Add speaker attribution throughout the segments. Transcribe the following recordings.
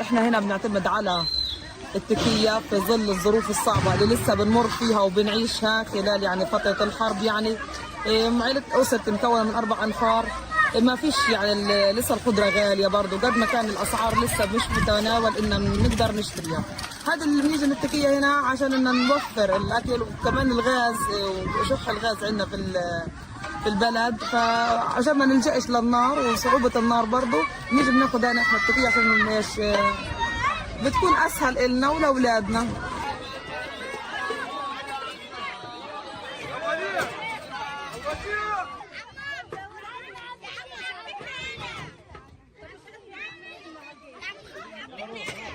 Speaker 1: احنا هنا بنعتمد على التكية في ظل الظروف الصعبة اللي لسه بنمر فيها وبنعيشها خلال يعني فترة الحرب. يعني عائلة أسد مكونة من 4 أنفار. ما فيش يعني لسه الخضرة غالية برضه، قد ما كان الأسعار لسه مش متناول إن نقدر نشتريها. هذا اللي بنيجي للتكية هنا عشان إن نوفر الأكل وكمان الغاز وشح الغاز عندنا في البلد، فعشان ما نلجأش للنار وصعوبة النار برضه نيجي بناخد هنا احنا التكية عشان ايش بتكون اسهل إلنا ولأولادنا.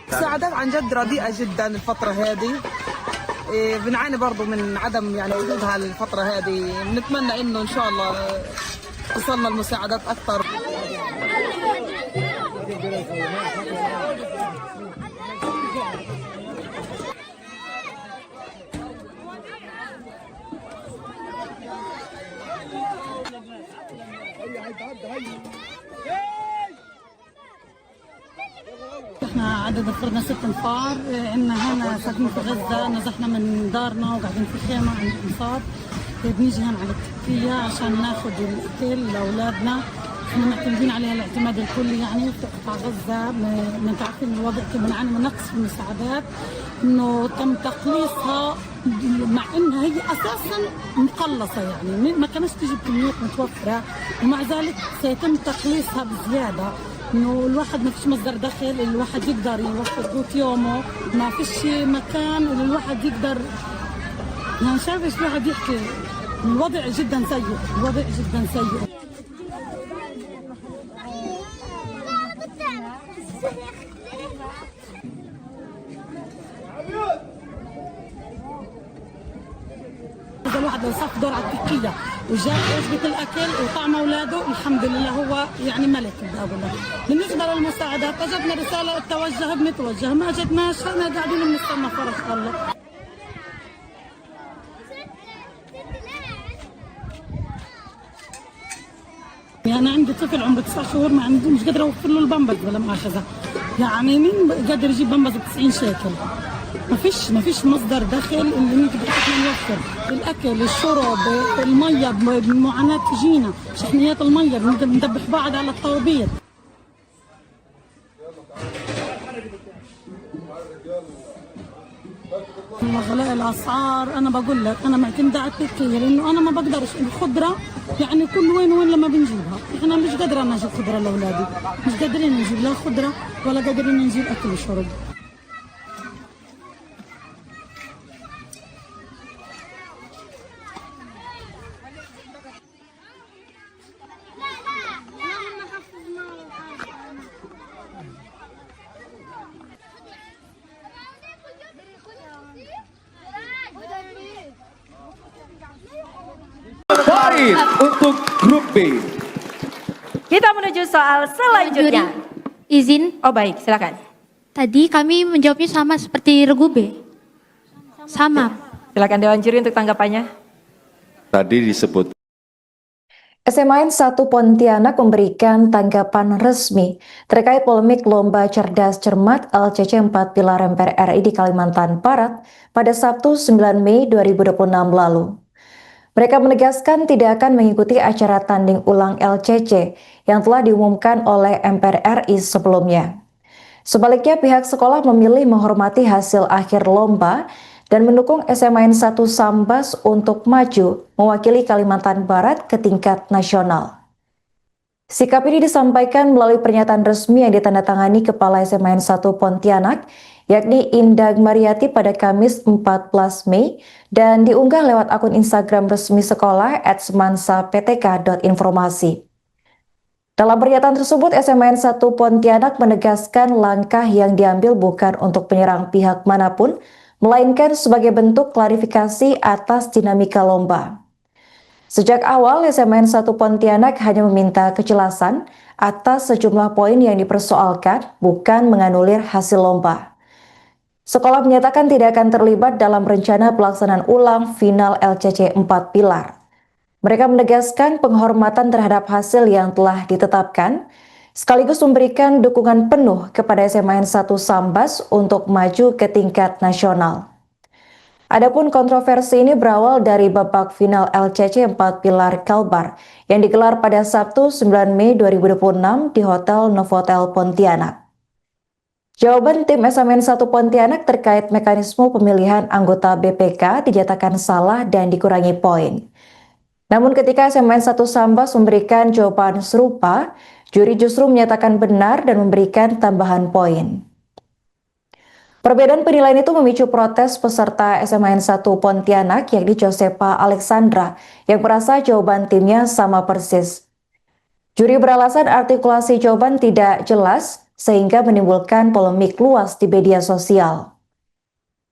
Speaker 1: المساعدات عن جد رديئة جدا الفترة هذه، بنعاني برضو من عدم يعني وجودها الفترة هذه. بنتمنى انه ان شاء الله تصلنا المساعدات اكثر.
Speaker 2: احنا عدد افرادنا 6 انفار، عندنا هنا ساكنين في غزه، نزحنا من دارنا وقاعدين في خيمه عند الانصار. بنيجي هنا على التكية عشان ناخذ الاكل لاولادنا، احنا معتمدين عليها الاعتماد الكلي يعني في قطاع غزه. ما انت عارفين الوضع كيف بنعاني من نقص في المساعدات، انه تم تقليصها مع انها هي اساسا مقلصه، يعني ما كانش تجي بكميات متوفره، ومع ذلك سيتم تقليصها بزياده. انه الواحد ما فيش مصدر دخل الواحد يقدر يوفر قوت يومه، ما فيش مكان اللي الواحد يقدر، يعني مش عارف ايش الواحد يحكي. الوضع جدا سيء، الوضع جدا سيء. إذا الواحد لو صف دور على التكية وجاب وجبة الأكل وطعم أولاده الحمد لله هو يعني ملك. بدي أقول لك بالنسبة للمساعدات أجتنا رسالة التوجه بنتوجه، ما أجتناش احنا قاعدين بنستنى فرج الله. يعني أنا عندي طفل عمره 9 شهور ما عندي، مش قادرة أوفر له البامبرز ولا مؤاخذة، يعني مين قادر يجيب بامبرز ب 90 شيكل؟ ما فيش مصدر دخل اللي نقدر احنا نوفر الاكل، الشرب، الميه. بمعاناه تجينا شحنيات الميه، بندبح بعض على الطوابير. غلاء الاسعار انا بقول لك انا معتمده على التكيه، لانه انا ما بقدرش الخضره يعني كل وين وين لما بنجيبها، احنا مش قادره انا اجيب خضره لاولادي، مش قادرين نجيب لا خضره ولا قادرين نجيب اكل وشرب.
Speaker 3: Poin untuk grup B.
Speaker 4: Kita menuju soal selanjutnya.
Speaker 5: Izin.
Speaker 4: Oh baik, silakan.
Speaker 5: Tadi kami menjawabnya sama seperti regu B. Sama.
Speaker 4: Silakan Dewan Juri untuk tanggapannya.
Speaker 3: Tadi disebut
Speaker 6: SMAN 1 Pontianak memberikan tanggapan resmi terkait polemik Lomba Cerdas Cermat LCC 4 Pilar MPR RI di Kalimantan Barat pada Sabtu 9 Mei 2026 lalu. Mereka menegaskan tidak akan mengikuti acara tanding ulang LCC yang telah diumumkan oleh MPR RI sebelumnya. Sebaliknya, pihak sekolah memilih menghormati hasil akhir lomba dan mendukung SMAN 1 Sambas untuk maju mewakili Kalimantan Barat ke tingkat nasional. Sikap ini disampaikan melalui pernyataan resmi yang ditandatangani Kepala SMAN 1 Pontianak, yakni Indah Mariati pada Kamis 14 Mei dan diunggah lewat akun Instagram resmi sekolah @semansa_ptk.informasi. Dalam pernyataan tersebut, SMAN 1 Pontianak menegaskan langkah yang diambil bukan untuk menyerang pihak manapun, melainkan sebagai bentuk klarifikasi atas dinamika lomba. Sejak awal, SMAN 1 Pontianak hanya meminta kejelasan atas sejumlah poin yang dipersoalkan, bukan menganulir hasil lomba. Sekolah menyatakan tidak akan terlibat dalam rencana pelaksanaan ulang final LCC 4 Pilar. Mereka menegaskan penghormatan terhadap hasil yang telah ditetapkan, sekaligus memberikan dukungan penuh kepada SMAN 1 Sambas untuk maju ke tingkat nasional. Adapun kontroversi ini berawal dari babak final LCC 4 Pilar Kalbar yang digelar pada Sabtu 9 Mei 2026 di Hotel Novotel Pontianak. Jawaban tim SMAN 1 Pontianak terkait mekanisme pemilihan anggota BPK dinyatakan salah dan dikurangi poin. Namun ketika SMAN 1 Sambas memberikan jawaban serupa, juri justru menyatakan benar dan memberikan tambahan poin. Perbedaan penilaian itu memicu protes peserta SMAN 1 Pontianak yakni Josepa Alexandra yang merasa jawaban timnya sama persis. Juri beralasan artikulasi jawaban tidak jelas sehingga menimbulkan polemik luas di media sosial.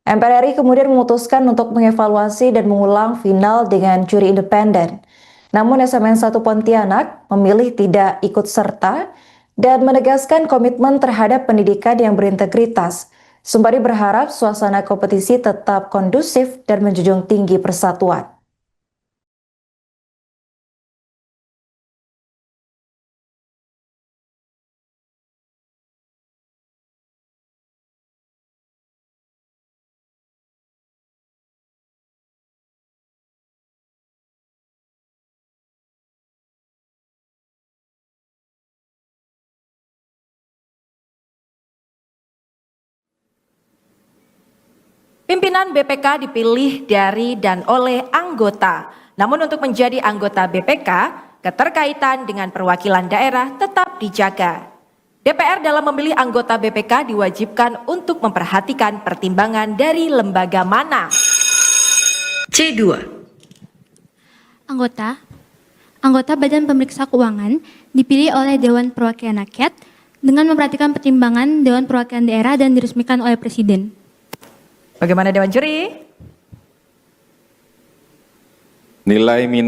Speaker 6: MPR RI kemudian memutuskan untuk mengevaluasi dan mengulang final dengan juri independen. Namun SMAN 1 Pontianak memilih tidak ikut serta dan menegaskan komitmen terhadap pendidikan yang berintegritas, sembari berharap suasana kompetisi tetap kondusif dan menjunjung tinggi persatuan.
Speaker 4: Pimpinan BPK dipilih dari dan oleh anggota. Namun untuk menjadi anggota BPK, keterkaitan dengan perwakilan daerah tetap dijaga. DPR dalam memilih anggota BPK diwajibkan untuk memperhatikan pertimbangan dari lembaga mana. C2.
Speaker 5: Anggota Badan Pemeriksa Keuangan dipilih oleh Dewan Perwakilan Rakyat dengan memperhatikan pertimbangan Dewan Perwakilan Daerah dan diresmikan oleh Presiden.
Speaker 4: Bagaimana Dewan Juri?
Speaker 3: Nilai -5.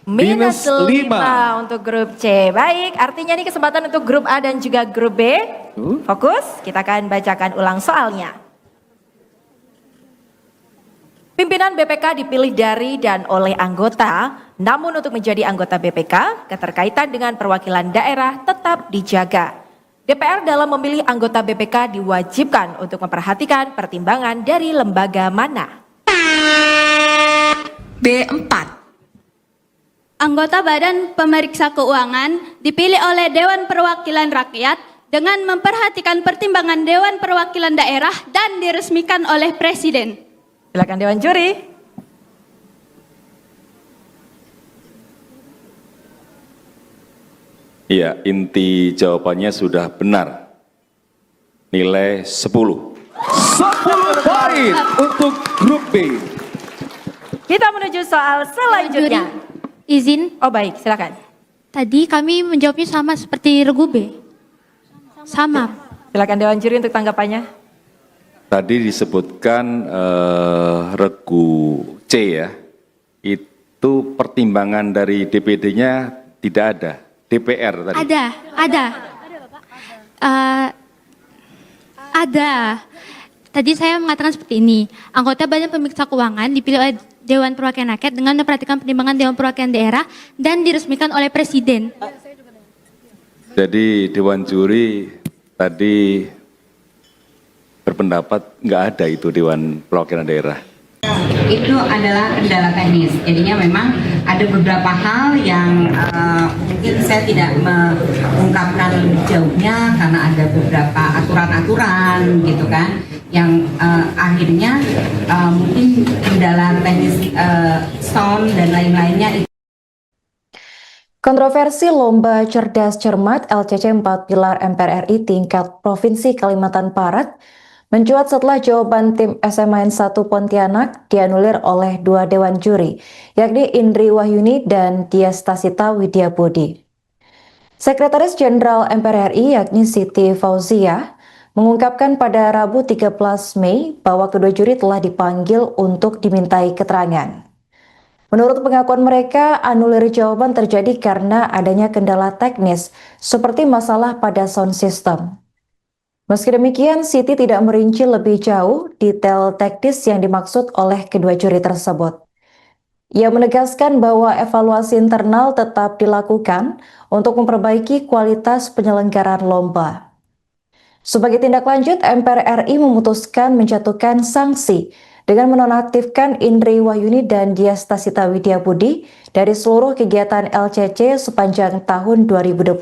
Speaker 4: Minus
Speaker 3: -5.
Speaker 4: 5 untuk grup C. Baik, artinya ini kesempatan untuk grup A dan juga grup B. Fokus, kita akan bacakan ulang soalnya. Pimpinan BPK dipilih dari dan oleh anggota, namun untuk menjadi anggota BPK, keterkaitan dengan perwakilan daerah tetap dijaga. DPR dalam memilih anggota BPK diwajibkan untuk memperhatikan pertimbangan dari lembaga mana. B4.
Speaker 7: Anggota Badan Pemeriksa Keuangan dipilih oleh Dewan Perwakilan Rakyat dengan memperhatikan pertimbangan Dewan Perwakilan Daerah dan diresmikan oleh Presiden.
Speaker 4: Silakan Dewan Juri.
Speaker 3: Iya, inti jawabannya sudah benar. Nilai 10. 10 poin untuk grup B.
Speaker 4: Kita menuju soal selanjutnya.
Speaker 5: Izin,
Speaker 4: Oh baik, silakan.
Speaker 5: tadi kami menjawabnya sama seperti regu B. Sama.
Speaker 4: Silakan Dewan Juri untuk tanggapannya.
Speaker 3: Tadi disebutkan regu C ya, itu pertimbangan dari DPD-nya tidak ada, DPR tadi.
Speaker 5: Ada. Tadi saya mengatakan seperti ini, anggota Badan Pemeriksa Keuangan dipilih oleh Dewan Perwakilan Rakyat dengan memperhatikan pertimbangan Dewan Perwakilan Daerah dan diresmikan oleh Presiden.
Speaker 3: Jadi Dewan Juri tadi berpendapat nggak ada itu Dewan Perwakilan Daerah.
Speaker 8: Itu adalah kendala teknis, jadinya memang ada beberapa hal yang mungkin saya tidak mengungkapkan jauhnya karena ada beberapa aturan-aturan gitu kan yang akhirnya mungkin kendala teknis sound dan lain-lainnya.
Speaker 6: Kontroversi Lomba Cerdas Cermat LCC 4 Pilar MPR RI tingkat Provinsi Kalimantan Barat mencuat setelah jawaban tim SMAN 1 Pontianak dianulir oleh dua dewan juri, yakni Indri Wahyuni dan Diastasita Widyabudi. Sekretaris Jenderal MPR RI yakni Siti Fauzia mengungkapkan pada Rabu 13 Mei bahwa kedua juri telah dipanggil untuk dimintai keterangan. Menurut pengakuan mereka, anulir jawaban terjadi karena adanya kendala teknis seperti masalah pada sound system. Meski demikian, Siti tidak merinci lebih jauh detail teknis yang dimaksud oleh kedua juri tersebut. Ia menegaskan bahwa evaluasi internal tetap dilakukan untuk memperbaiki kualitas penyelenggaraan lomba. Sebagai tindak lanjut, MPR RI memutuskan menjatuhkan sanksi dengan menonaktifkan Indri Wahyuni dan Diastasita Widyabudi dari seluruh kegiatan LCC sepanjang tahun 2026.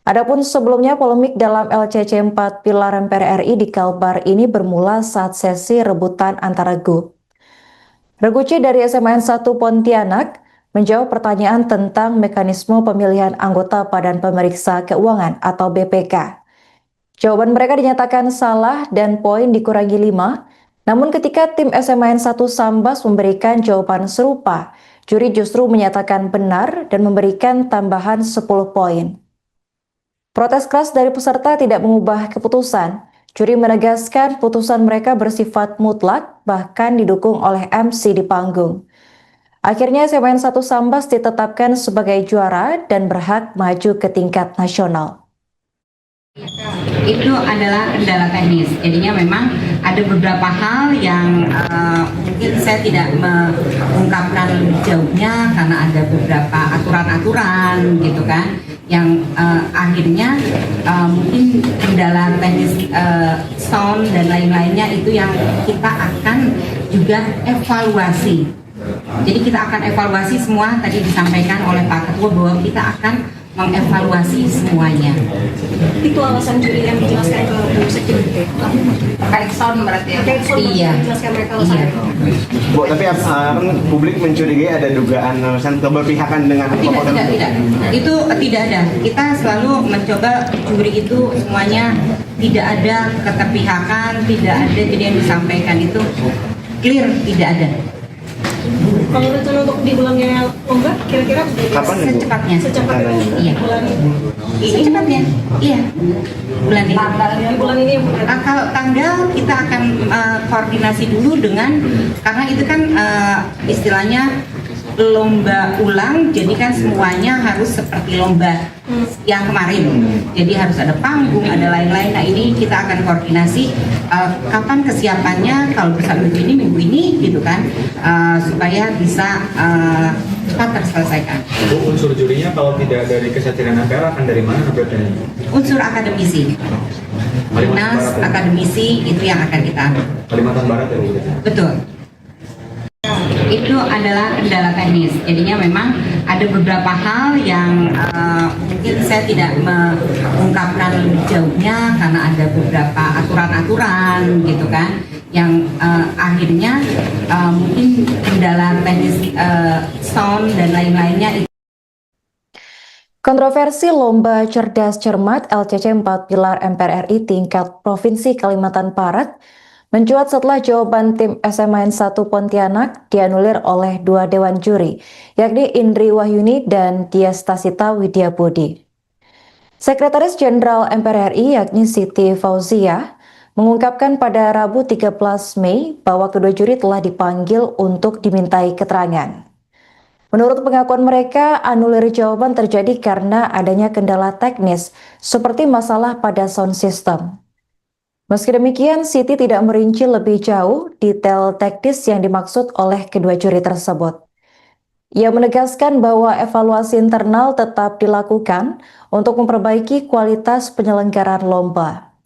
Speaker 6: Adapun sebelumnya polemik dalam LCC 4 Pilar MPR RI di Kalbar ini bermula saat sesi rebutan antara grup. Regu C dari SMAN 1 Pontianak menjawab pertanyaan tentang mekanisme pemilihan anggota Badan Pemeriksa Keuangan atau BPK. Jawaban mereka dinyatakan salah dan poin dikurangi 5, namun ketika tim SMAN 1 Sambas memberikan jawaban serupa, juri justru menyatakan benar dan memberikan tambahan 10 poin. Protes keras dari peserta tidak mengubah keputusan. Juri menegaskan putusan mereka bersifat mutlak, bahkan didukung oleh MC di panggung. Akhirnya SMAN 1 Sambas ditetapkan sebagai juara dan berhak maju ke tingkat nasional.
Speaker 8: Itu adalah kendala teknis. Jadinya memang ada beberapa hal yang mungkin saya tidak mengungkapkan lebih jauhnya karena ada beberapa aturan-aturan gitu kan yang akhirnya mungkin kendala teknis sound dan lain-lainnya itu yang kita akan juga evaluasi. Jadi kita akan evaluasi semua, tadi disampaikan oleh Pak Ketua bahwa kita akan mengevaluasi semuanya.
Speaker 9: Itu alasan juri yang dijelaskan ke Bu Sekjen.
Speaker 8: Terkait sound berarti ya?
Speaker 9: Terkait sound
Speaker 8: Iya.
Speaker 9: dijelaskan mereka alasannya.
Speaker 10: Bu, tapi kan publik mencurigai ada dugaan keberpihakan dengan
Speaker 8: Tidak. Itu tidak ada. Kita selalu mencoba juri itu semuanya tidak ada keterpihakan, tidak ada jadi yang disampaikan itu clear, tidak ada.
Speaker 9: Kalau rencana untuk diulangnya lomba, kira-kira
Speaker 10: Kapan, Bu?
Speaker 8: Secepatnya.
Speaker 9: Secepatnya.
Speaker 8: Iya.
Speaker 9: Bulan
Speaker 8: Secepatnya. Iya. Bulan ini.
Speaker 9: di bulan ini.
Speaker 8: Kalau tanggal kita akan koordinasi dulu dengan karena itu kan istilahnya lomba ulang, jadi kan semuanya harus seperti lomba yang kemarin. Jadi harus ada panggung, ada lain-lain. Nah ini kita akan koordinasi kapan kesiapannya, kalau bisa minggu ini gitu kan, supaya bisa cepat terselesaikan.
Speaker 11: Bu, unsur jurinya kalau tidak dari Kesatuan MPR akan dari mana berarti?
Speaker 8: Unsur akademisi. Dinas akademisi itu yang akan kita ambil.
Speaker 11: Kalimantan Barat ya Bu?
Speaker 8: Betul. Itu adalah kendala teknis. Jadinya memang ada beberapa hal yang mungkin saya tidak mengungkapkan lebih jauhnya karena ada beberapa aturan-aturan gitu kan yang akhirnya mungkin kendala teknis sound dan lain-lainnya.
Speaker 6: Kontroversi Lomba Cerdas Cermat LCC 4 Pilar MPR RI tingkat Provinsi Kalimantan Barat mencuat setelah jawaban tim SMAN 1 Pontianak dianulir oleh dua dewan juri, yakni Indri Wahyuni dan Diastasita Widyabudi. Sekretaris Jenderal MPR RI yakni Siti Fauzia mengungkapkan pada Rabu 13 Mei bahwa kedua juri telah dipanggil untuk dimintai keterangan. Menurut pengakuan mereka, anulir jawaban terjadi karena adanya kendala teknis seperti masalah pada sound system. Meski demikian, Siti tidak merinci lebih jauh detail teknis yang dimaksud oleh kedua juri tersebut. Ia menegaskan bahwa evaluasi internal tetap dilakukan untuk memperbaiki kualitas penyelenggaraan lomba.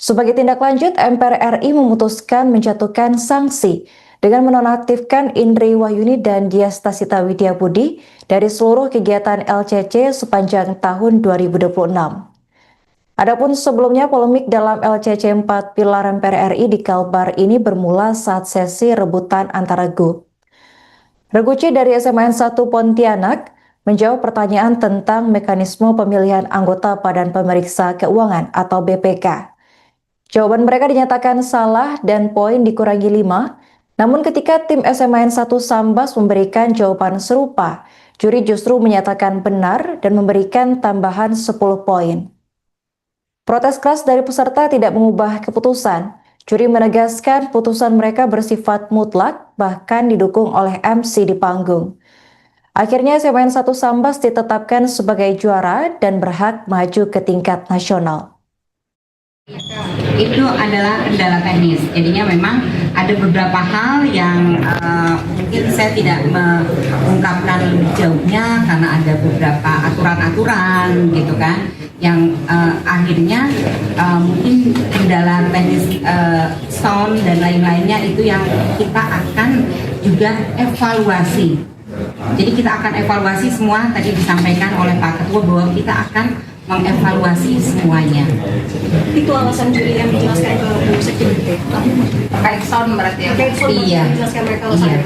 Speaker 6: Sebagai tindak lanjut, MPR RI memutuskan menjatuhkan sanksi dengan menonaktifkan Indri Wahyuni dan Diastasita Widyabudi dari seluruh kegiatan LCC sepanjang tahun 2026. Adapun sebelumnya polemik dalam LCC 4 Pilar MPR RI di Kalbar ini bermula saat sesi rebutan antara grup. Regu C dari SMAN 1 Pontianak menjawab pertanyaan tentang mekanisme pemilihan anggota Badan Pemeriksa Keuangan atau BPK. Jawaban mereka dinyatakan salah dan poin dikurangi 5, namun ketika tim SMAN 1 Sambas memberikan jawaban serupa, juri justru menyatakan benar dan memberikan tambahan 10 poin. Protes keras dari peserta tidak mengubah keputusan. Juri menegaskan putusan mereka bersifat mutlak, bahkan didukung oleh MC di panggung. Akhirnya SMN 1 Sambas ditetapkan sebagai juara dan berhak maju ke tingkat nasional.
Speaker 8: Itu adalah kendala teknis. Jadinya memang ada beberapa hal yang mungkin saya tidak mengungkapkan lebih jauhnya karena ada beberapa aturan-aturan gitu kan yang akhirnya mungkin kendala teknis sound dan lain-lainnya itu yang kita akan juga evaluasi. Jadi kita akan evaluasi semua, tadi disampaikan oleh Pak Ketua bahwa kita akan mengevaluasi semuanya.
Speaker 9: Itu alasan juri yang dijelaskan ke Bu Sekjen.
Speaker 8: Terkait sound berarti ya?
Speaker 9: Terkait sound
Speaker 8: Iya.
Speaker 9: dijelaskan mereka alasannya.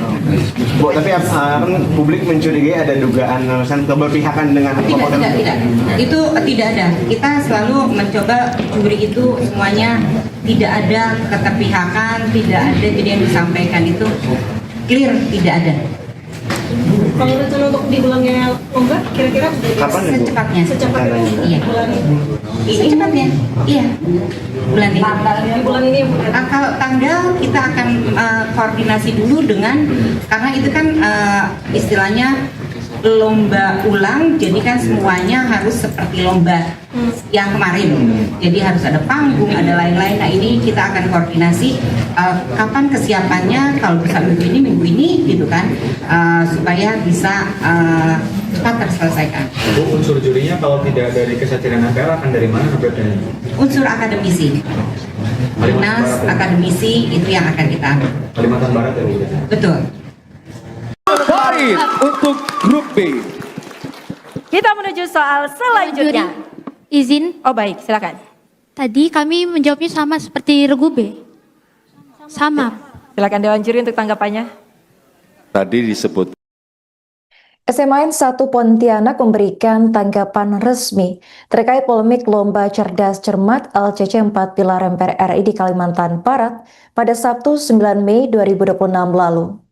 Speaker 10: Bu, tapi kan publik mencurigai ada dugaan keberpihakan dengan
Speaker 8: Tidak. Itu tidak ada. Kita selalu mencoba juri itu semuanya tidak ada keterpihakan, tidak ada jadi yang disampaikan itu clear, tidak ada.
Speaker 9: Kalau rencana untuk diulangnya lomba, kira-kira
Speaker 10: kapan ya, Bu?
Speaker 8: Secepatnya. Iya.
Speaker 9: Bulan ini.
Speaker 8: Secepatnya. Iya. Bulan ini.
Speaker 9: Bulan ini ya, Bu.
Speaker 8: Kalau tanggal kita akan koordinasi dulu dengan karena itu kan istilahnya lomba ulang, jadi kan semuanya harus seperti lomba yang kemarin. Jadi harus ada panggung, ada lain-lain. Nah ini kita akan koordinasi kapan kesiapannya, kalau bisa minggu ini gitu kan, supaya bisa cepat terselesaikan.
Speaker 11: Bu, unsur jurinya kalau tidak dari Kesatria Ampera akan dari mana berarti?
Speaker 8: Unsur akademisi. Dinas akademisi itu yang akan kita ambil.
Speaker 11: Kalimantan Barat ya, Bu?
Speaker 8: Betul.
Speaker 3: Baik untuk grup B.
Speaker 4: Kita menuju soal selanjutnya.
Speaker 5: Izin,
Speaker 4: Oh baik, silakan.
Speaker 5: tadi kami menjawabnya sama seperti regu B. Sama.
Speaker 4: Silakan Dewan Juri untuk tanggapannya.
Speaker 3: Tadi disebut
Speaker 6: SMAN 1 Pontianak memberikan tanggapan resmi terkait polemik Lomba Cerdas Cermat LCC 4 Pilar MPR RI di Kalimantan Barat pada Sabtu 9 Mei 2026 lalu.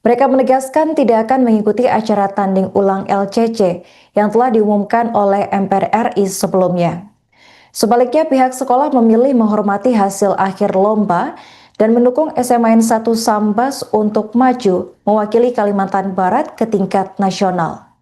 Speaker 6: Mereka menegaskan tidak akan mengikuti acara tanding ulang LCC yang telah diumumkan oleh MPR RI sebelumnya. Sebaliknya, pihak sekolah memilih menghormati hasil akhir lomba dan mendukung SMAN 1 Sambas untuk maju mewakili Kalimantan Barat ke tingkat nasional.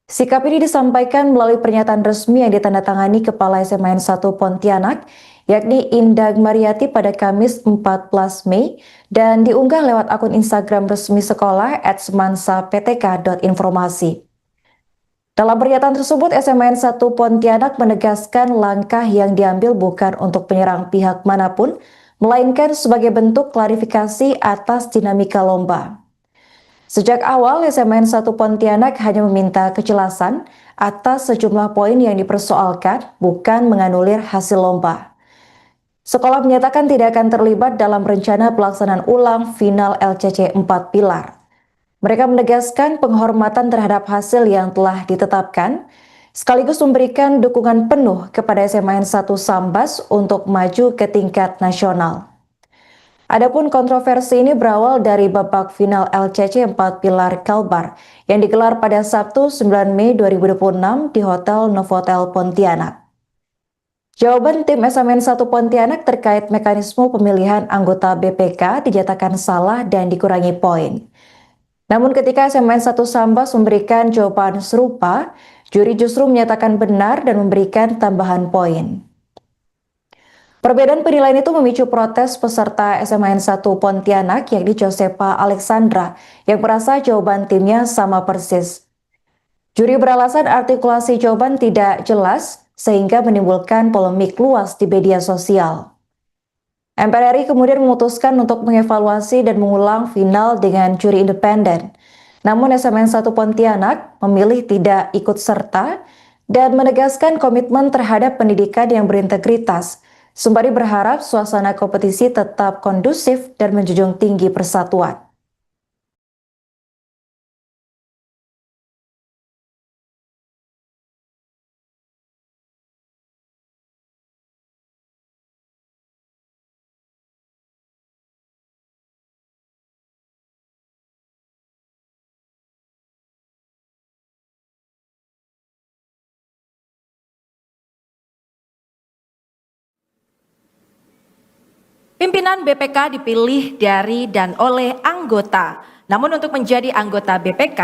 Speaker 6: Sikap ini disampaikan melalui pernyataan resmi yang ditandatangani Kepala SMAN 1 Pontianak, yakni Indah Mariati pada Kamis 14 Mei dan diunggah lewat akun Instagram resmi sekolah @semansa_ptk.informasi. Dalam pernyataan tersebut, SMAN 1 Pontianak menegaskan langkah yang diambil bukan untuk menyerang pihak manapun, melainkan sebagai bentuk klarifikasi atas dinamika lomba. Sejak awal, SMAN 1 Pontianak hanya meminta kejelasan atas sejumlah poin yang dipersoalkan, bukan menganulir hasil lomba. Sekolah menyatakan tidak akan terlibat dalam rencana pelaksanaan ulang final LCC 4 Pilar. Mereka menegaskan penghormatan terhadap hasil yang telah ditetapkan, sekaligus memberikan dukungan penuh kepada SMAN 1 Sambas untuk maju ke tingkat nasional. Adapun kontroversi ini berawal dari babak final LCC 4 Pilar Kalbar yang digelar pada Sabtu 9 Mei 2026 di Hotel Novotel Pontianak. Jawaban tim SMAN 1 Pontianak terkait mekanisme pemilihan anggota BPK dinyatakan salah dan dikurangi poin. Namun ketika SMAN 1 Sambas memberikan jawaban serupa, juri justru menyatakan benar dan memberikan tambahan poin. Perbedaan penilaian itu memicu protes peserta SMAN 1 Pontianak yakni Josepa Alexandra yang merasa jawaban timnya sama persis. Juri beralasan artikulasi jawaban tidak jelas sehingga menimbulkan polemik luas di media sosial. MPR RI kemudian memutuskan untuk mengevaluasi dan mengulang final dengan juri independen. Namun SMAN 1 Pontianak memilih tidak ikut serta dan menegaskan komitmen terhadap pendidikan yang berintegritas, sembari berharap suasana kompetisi tetap kondusif dan menjunjung tinggi persatuan.
Speaker 4: Pimpinan BPK dipilih dari dan oleh anggota. Namun untuk menjadi anggota BPK,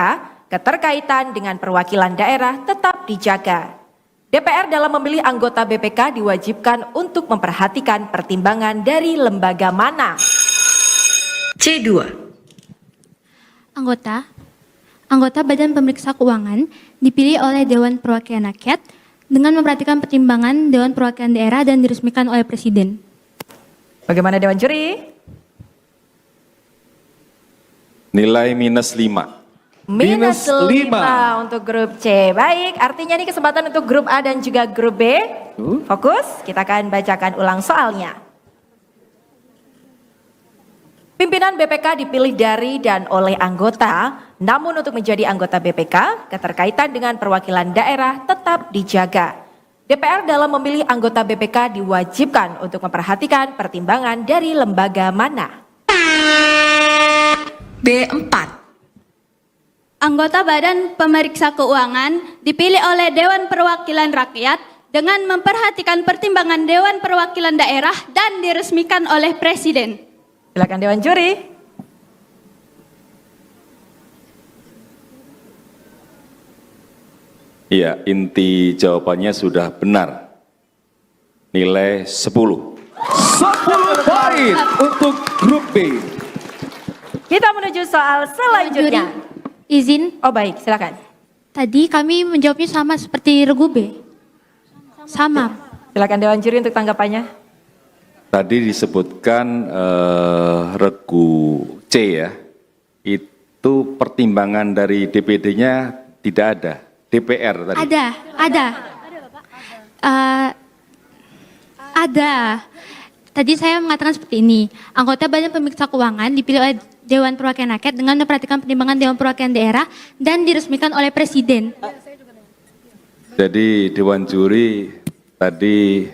Speaker 4: keterkaitan dengan perwakilan daerah tetap dijaga. DPR dalam memilih anggota BPK diwajibkan untuk memperhatikan pertimbangan dari lembaga mana. C2.
Speaker 5: Anggota Badan Pemeriksa Keuangan dipilih oleh Dewan Perwakilan Rakyat dengan memperhatikan pertimbangan Dewan Perwakilan Daerah dan diresmikan oleh Presiden.
Speaker 4: Bagaimana Dewan Juri?
Speaker 3: Nilai -5.
Speaker 4: Minus 5 untuk grup C. Baik, artinya ini kesempatan untuk grup A dan juga grup B. Fokus, kita akan bacakan ulang soalnya. Pimpinan BPK dipilih dari dan oleh anggota, namun untuk menjadi anggota BPK, keterkaitan dengan perwakilan daerah tetap dijaga. DPR dalam memilih anggota BPK diwajibkan untuk memperhatikan pertimbangan dari lembaga mana. B4.
Speaker 7: Anggota Badan Pemeriksa Keuangan dipilih oleh Dewan Perwakilan Rakyat dengan memperhatikan pertimbangan Dewan Perwakilan Daerah dan diresmikan oleh Presiden.
Speaker 4: Silakan Dewan Juri.
Speaker 3: Iya, inti jawabannya sudah benar. Nilai 10. 10 poin untuk grup B.
Speaker 4: Kita menuju soal selanjutnya.
Speaker 5: Izin.
Speaker 4: Oh baik, silakan.
Speaker 5: Tadi kami menjawabnya sama seperti regu B. Sama.
Speaker 4: Silakan Dewan Juri untuk tanggapannya.
Speaker 3: Tadi disebutkan regu C ya, itu pertimbangan dari DPD-nya tidak ada, DPR tadi.
Speaker 5: Ada. Tadi saya mengatakan seperti ini, anggota Badan Pemeriksa Keuangan dipilih oleh Dewan Perwakilan Rakyat dengan memperhatikan pertimbangan Dewan Perwakilan Daerah dan diresmikan oleh Presiden.
Speaker 3: Jadi Dewan Juri tadi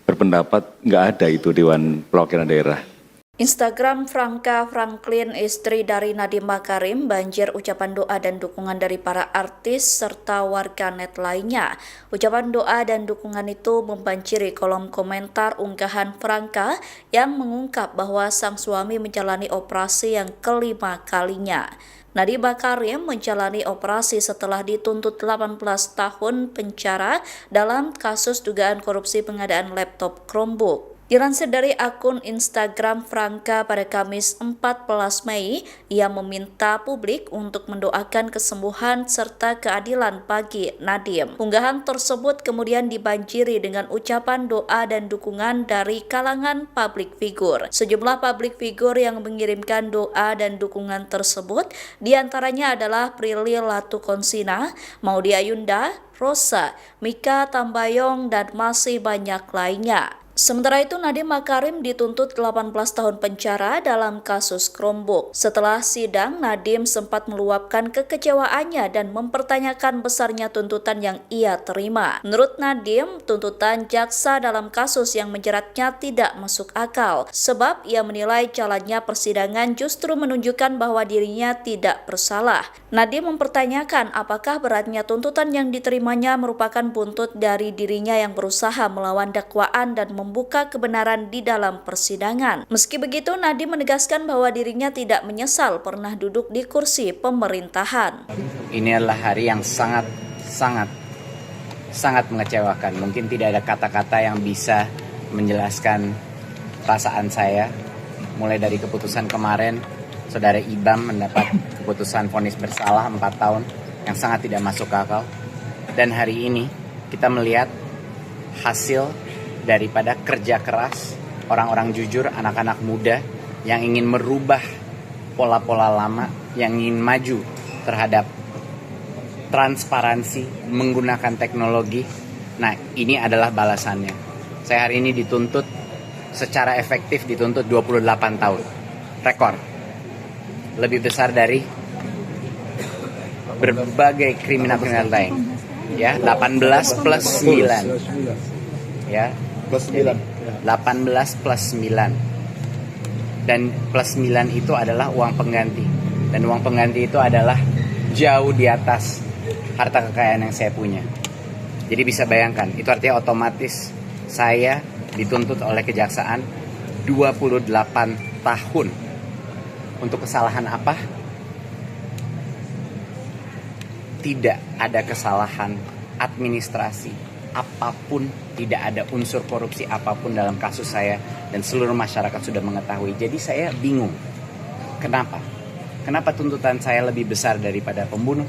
Speaker 3: berpendapat nggak ada itu Dewan Perwakilan Daerah.
Speaker 12: Instagram Franka Franklin, istri dari Nadiem Makarim, banjir ucapan doa dan dukungan dari para artis serta warganet lainnya. Ucapan doa dan dukungan itu membanjiri kolom komentar unggahan Franka yang mengungkap bahwa sang suami menjalani operasi yang kelima kalinya. Nadiem Makarim menjalani operasi setelah dituntut 18 tahun penjara dalam kasus dugaan korupsi pengadaan laptop Chromebook. Dilansir dari akun Instagram Franka pada Kamis 14 Mei, ia meminta publik untuk mendoakan kesembuhan serta keadilan bagi Nadiem. Unggahan tersebut kemudian dibanjiri dengan ucapan doa dan dukungan dari kalangan publik figur. Sejumlah publik figur yang mengirimkan doa dan dukungan tersebut diantaranya adalah Prilly Latukonsina, Maudy Ayunda, Rosa, Mika Tambayong, dan masih banyak lainnya. Sementara itu Nadiem Makarim dituntut 18 tahun penjara dalam kasus Chromebook. Setelah sidang, Nadiem sempat meluapkan kekecewaannya dan mempertanyakan besarnya tuntutan yang ia terima. Menurut Nadiem, tuntutan jaksa dalam kasus yang menjeratnya tidak masuk akal, sebab ia menilai jalannya persidangan justru menunjukkan bahwa dirinya tidak bersalah. Nadiem mempertanyakan apakah beratnya tuntutan yang diterimanya merupakan buntut dari dirinya yang berusaha melawan dakwaan dan membuka kebenaran di dalam persidangan. Meski begitu, Nadiem menegaskan bahwa dirinya tidak menyesal pernah duduk di kursi pemerintahan.
Speaker 13: Ini adalah hari yang sangat mengecewakan. Mungkin tidak ada kata-kata yang bisa menjelaskan perasaan saya. Mulai dari keputusan kemarin, Saudara Ibam mendapat keputusan vonis bersalah 4 tahun yang sangat tidak masuk akal. Dan hari ini kita melihat hasil daripada kerja keras orang-orang jujur, anak-anak muda yang ingin merubah pola-pola lama, yang ingin maju terhadap transparansi, menggunakan teknologi. Nah, ini adalah balasannya. Saya hari ini dituntut secara efektif, dituntut 28 tahun. Rekor. Lebih besar dari berbagai kriminal-kriminal lain. Ya, 18 plus 9. Ya, plus 9. 18 plus 9. Dan plus 9 itu adalah uang pengganti. Dan uang pengganti itu adalah jauh di atas harta kekayaan yang saya punya. Jadi bisa bayangkan, itu artinya otomatis saya dituntut oleh kejaksaan 28 tahun. Untuk kesalahan apa? Tidak ada kesalahan administrasi apapun, tidak ada unsur korupsi apapun dalam kasus saya, dan seluruh masyarakat sudah mengetahui. Jadi saya bingung. Kenapa? Kenapa tuntutan saya lebih besar daripada pembunuh?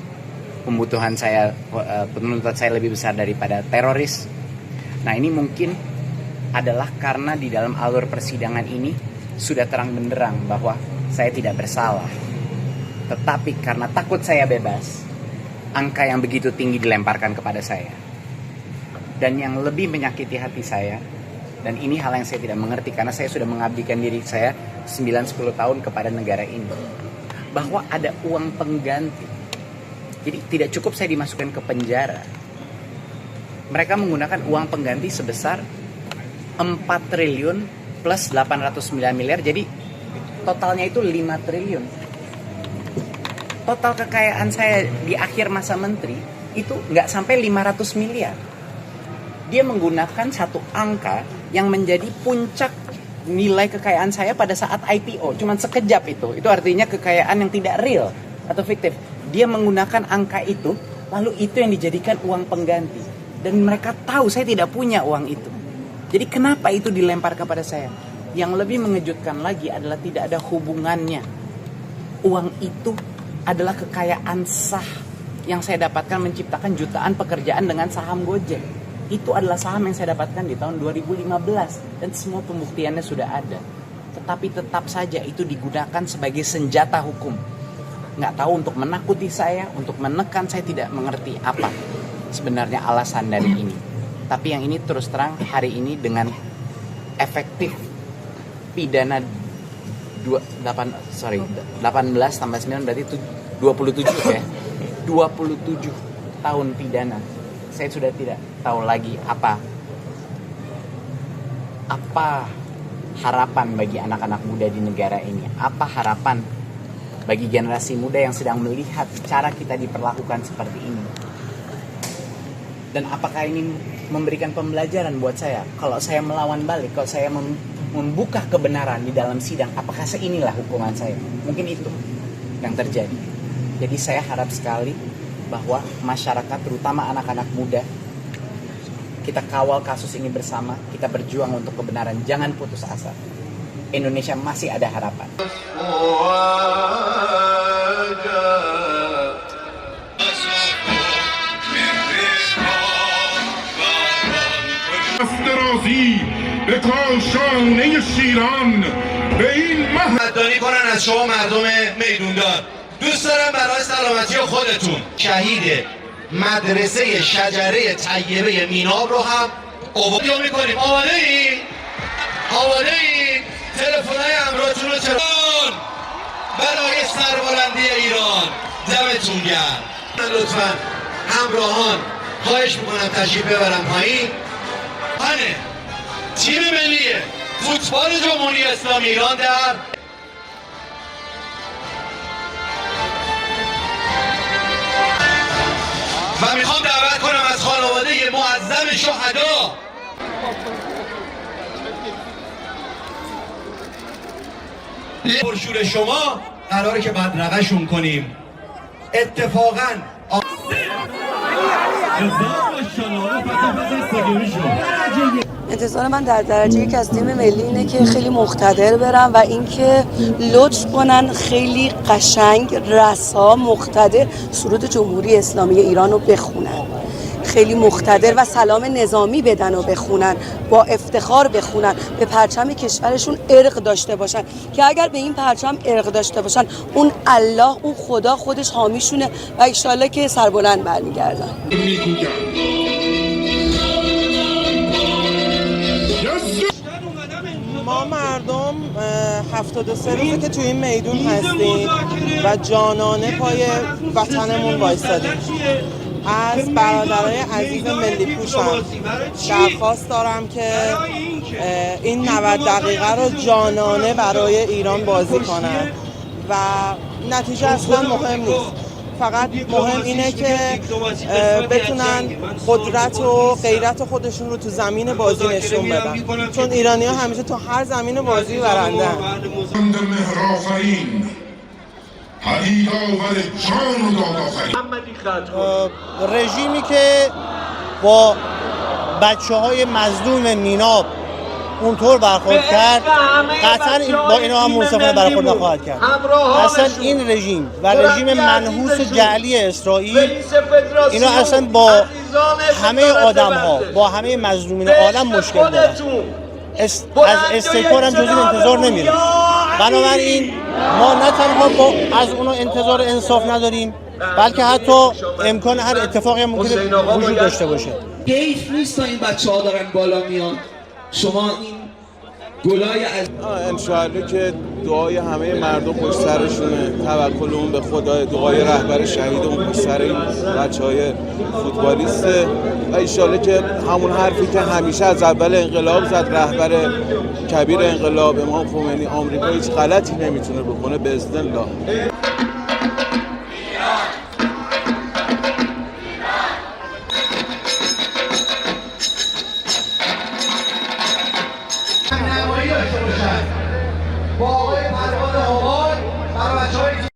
Speaker 13: Tuntutan saya lebih besar daripada teroris? Nah, ini mungkin adalah karena di dalam alur persidangan ini sudah terang benderang bahwa saya tidak bersalah. Tetapi karena takut saya bebas, angka yang begitu tinggi dilemparkan kepada saya. Dan yang lebih menyakiti hati saya, dan ini hal yang saya tidak mengerti karena saya sudah mengabdikan diri saya 9-10 tahun kepada negara ini, bahwa ada uang pengganti. Jadi tidak cukup saya dimasukkan ke penjara. Mereka menggunakan uang pengganti sebesar 4 triliun plus 809 miliar, jadi totalnya itu 5 triliun. Total kekayaan saya di akhir masa menteri itu nggak sampai 500 miliar. Dia menggunakan satu angka yang menjadi puncak nilai kekayaan saya pada saat IPO. Cuman sekejap itu. Itu artinya kekayaan yang tidak real atau fiktif. Dia menggunakan angka itu, lalu itu yang dijadikan uang pengganti. Dan mereka tahu saya tidak punya uang itu. Jadi kenapa itu dilempar kepada saya? Yang lebih mengejutkan lagi adalah tidak ada hubungannya. Uang itu adalah kekayaan sah yang saya dapatkan menciptakan jutaan pekerjaan dengan saham Gojek. Itu adalah saham yang saya dapatkan di tahun 2015 dan semua pembuktiannya sudah ada. Tetapi tetap saja itu digunakan sebagai senjata hukum. Nggak tahu untuk menakuti saya, untuk menekan, saya tidak mengerti apa sebenarnya alasan dari ini. Tapi yang ini terus terang hari ini dengan efektif pidana 18 tambah 9 berarti itu 27 ya. 27 tahun pidana. Saya sudah tidak tahu lagi apa harapan bagi anak-anak muda di negara ini. Apa harapan bagi generasi muda yang sedang melihat cara kita diperlakukan seperti ini. Dan apakah ini memberikan pembelajaran buat saya? Kalau saya melawan balik, kalau saya membuka kebenaran di dalam sidang, apakah inilah hukuman saya? Mungkin itu yang terjadi. Jadi saya harap sekali bahwa masyarakat, terutama anak-anak muda, kita kawal kasus ini bersama, kita berjuang untuk kebenaran, jangan putus asa. Indonesia masih ada harapan.
Speaker 14: به کاشانه شیران به این
Speaker 15: مهدانی کنن از شما مردم میدوندار. دوست دارم برای سلامتی خودتون شهید مدرسه شجره طیبه میناب رو هم عبور میکنیم. آماده این؟ آماده این؟ تلفن‌های همراهتون رو تلفن برای سربلندی ایران. دمتون گرم. لطفاً همراهان خواهش میکنم تشریف ببرم پایین. تیم ملی فوتبال جمهوری اسلامی ایران در و میخوام دعوت کنم از خانواده معظم شهدا برشور شما قراره که بدرقه‌شون کنیم. اتفاقاً
Speaker 16: انتظار من در درجه یک از تیم ملی اینه که خیلی مقتدر برن و اینکه لطف کنن خیلی قشنگ رسا مقتدر سرود جمهوری اسلامی ایران رو بخونن، خیلی مقتدر و سلام نظامی بدن و بخونن، با افتخار بخونن، به پرچم کشورشون ارق داشته باشن که اگر به این پرچم ارق داشته باشن اون الله، اون خدا خودش حامیشونه و انشالله که سربلند برمیگردن.
Speaker 17: ما مردم 73 روزه که تو این میدون هستیم و جانانه پای وطنمون وایسادیم. از برادرای عزیز ملی پوشم درخواست دارم که این 90 دقیقه رو جانانه برای ایران بازی کنن و نتیجه اصلا مهم نیست. فقط مهم اینه که بتونن قدرت و غیرت خودشون رو تو زمین بازی نشون بدن، چون ایرانی‌ها همیشه تو هر زمین بازی برندن.
Speaker 18: رژیمی که با بچه‌های مظلوم میناب اونطور برخورد کرد قطعا با اینا هم منصفانه برخورد نخواهد کرد. اصلا این رژیم و رژیم منحوس و جعلی اسرائیل اینا اصلا با همه آدم ها، با همه مظلومین عالم مشکل دارن. از استکبار هم جز این انتظار نمیره. بنابراین ما نه تنها از اونا انتظار انصاف نداریم، بلکه حتی امکان هر اتفاقی هم ممکنه وجود داشته باشه.
Speaker 19: حیف نیست تا این بچه‌ها دارن بالا میان، شما این گلای از
Speaker 17: انشاءالله که دعای همه مردم پشت سرشونه، توکل اون به خدا، دعای رهبر شهید اون پشت سر این بچه‌های فوتبالیسته و انشاءالله که همون حرفی که همیشه از اول انقلاب زد رهبر کبیر انقلاب امام خمینی، آمریکا هیچ غلطی نمیتونه بکنه باذن الله.
Speaker 15: با آقای پروان همای برای بچه‌هایی